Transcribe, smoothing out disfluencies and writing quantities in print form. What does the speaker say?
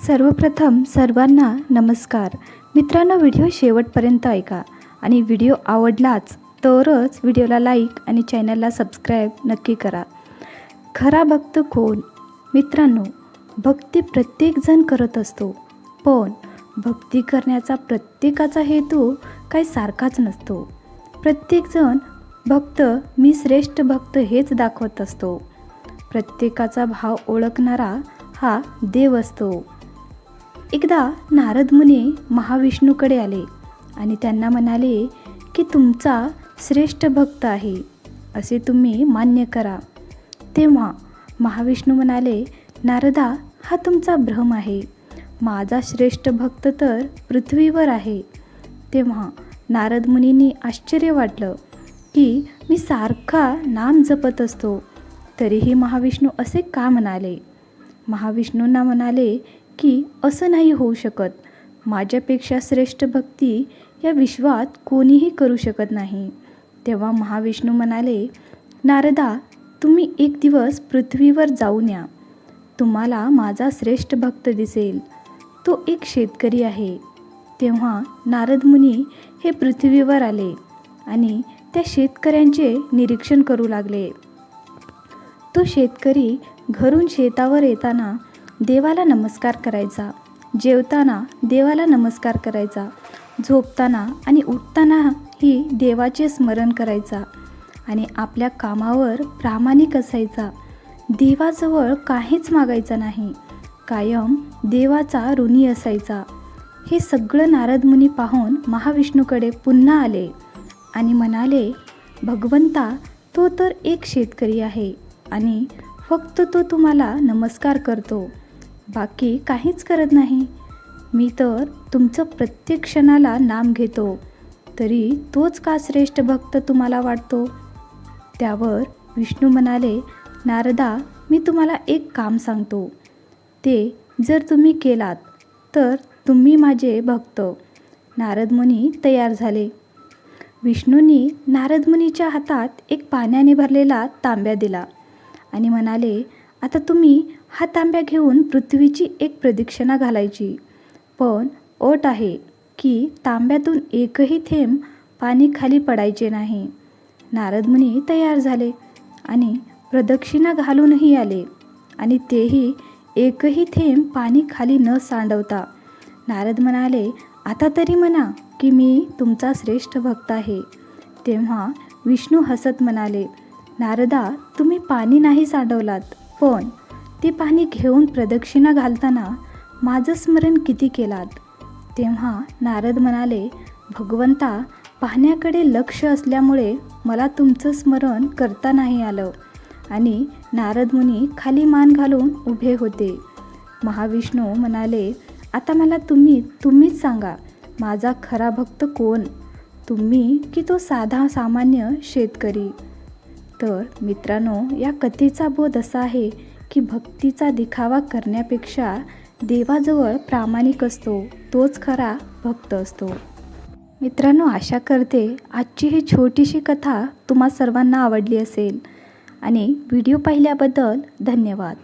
सर्वप्रथम सर्वांना नमस्कार. मित्रांनो, व्हिडिओ शेवटपर्यंत ऐका आणि व्हिडिओ आवडलाच तरच व्हिडिओला लाईक आणि चॅनलला सबस्क्राईब नक्की करा. खरा भक्त कोण? मित्रांनो, भक्ती प्रत्येकजण करत असतो, पण भक्ती करण्याचा प्रत्येकाचा हेतू काही सारखाच नसतो. प्रत्येकजण भक्त मी श्रेष्ठ भक्त हेच दाखवत असतो. प्रत्येकाचा भाव ओळखणारा हा देव असतो. एकदा नारद मुनी महाविष्णूकडे आले आणि त्यांना म्हणाले की तुमचा श्रेष्ठ भक्त आहे असे तुम्ही मान्य करा. तेव्हा महाविष्णू म्हणाले, नारदा, हा तुमचा भ्रम आहे. माझा श्रेष्ठ भक्त तर पृथ्वीवर आहे. तेव्हा नारद मुनींनी आश्चर्य वाटलं की मी सारखा नाम जपत असतो, तरीही महाविष्णू असे का म्हणाले. महाविष्णूंना म्हणाले की असं नाही होऊ शकत. माझ्यापेक्षा श्रेष्ठ भक्ती या विश्वात कोणीही करू शकत नाही. तेव्हा महाविष्णू म्हणाले, नारदा, तुम्ही एक दिवस पृथ्वीवर जाऊन या. तुम्हाला माझा श्रेष्ठ भक्त दिसेल. तो एक शेतकरी आहे. तेव्हा नारद मुनी हे पृथ्वीवर आले आणि त्या शेतकऱ्यांचे निरीक्षण करू लागले. तो शेतकरी घरून शेतावर येताना देवाला नमस्कार करायचा, जेवताना देवाला नमस्कार करायचा, झोपताना आणि उठतानाही देवाचे स्मरण करायचा आणि आपल्या कामावर प्रामाणिक असायचा. देवाजवळ काहीच मागायचा नाही, कायम देवाचा ऋणी असायचा. हे सगळं नारद मुनी पाहून महाविष्णूकडे पुन्हा आले आणि म्हणाले, भगवंता, तो तर एक शेतकरी आहे आणि फक्त तो तुम्हाला नमस्कार करतो, बाकी काहीच करत नाही. मी तर तुमचं प्रत्येक क्षणाला नाम घेतो, तरी तोच का श्रेष्ठ भक्त तुम्हाला वाटतो. त्यावर विष्णू म्हणाले, नारदा, मी तुम्हाला एक काम सांगतो. ते जर तुम्ही केलात तर तुम्ही माझे भक्त. नारद मुनी तयार झाले. विष्णूंनी नारद मुनीच्या हातात एक पाण्याने भरलेला तांब्या दिला आणि म्हणाले, आता तुम्ही हा तांब्या घेऊन पृथ्वीची एक प्रदक्षिणा घालायची, पण अट आहे की तांब्यातून एकही थेंब पाणी खाली पडायचे नाही. नारद मुनी तयार झाले आणि प्रदक्षिणा घालूनही आले आणि तेही एकही थेंब पाणी खाली न सांडवता. नारद म्हणाले, आता तरी म्हणा की मी तुमचा श्रेष्ठ भक्त आहे. तेव्हा विष्णू हसत म्हणाले, नारदा, तुम्ही पाणी नाही सांडवलात, पण ते पाणी घेऊन प्रदक्षिणा घालताना माझं स्मरण किती केलात. तेव्हा नारद म्हणाले, भगवंता, पाण्याकडे लक्ष असल्यामुळे मला तुमचं स्मरण करता नाही आलं. आणि नारद मुनी खाली मान घालून उभे होते. महाविष्णू म्हणाले, आता मला तुम्हीच सांगा, माझा खरा भक्त कोण, तुम्ही की तो साधा सामान्य शेतकरी. तर मित्रांनो, या कथेचा बोध असा आहे की भक्तीचा दिखावा करण्यापेक्षा देवाजवळ प्रामाणिक असतो तोच खरा भक्त असतो. मित्रांनो, आशा करते आजची ही छोटीशी कथा तुम्हा सर्वांना आवडली असेल आणि व्हिडिओ पाहिल्याबद्दल धन्यवाद.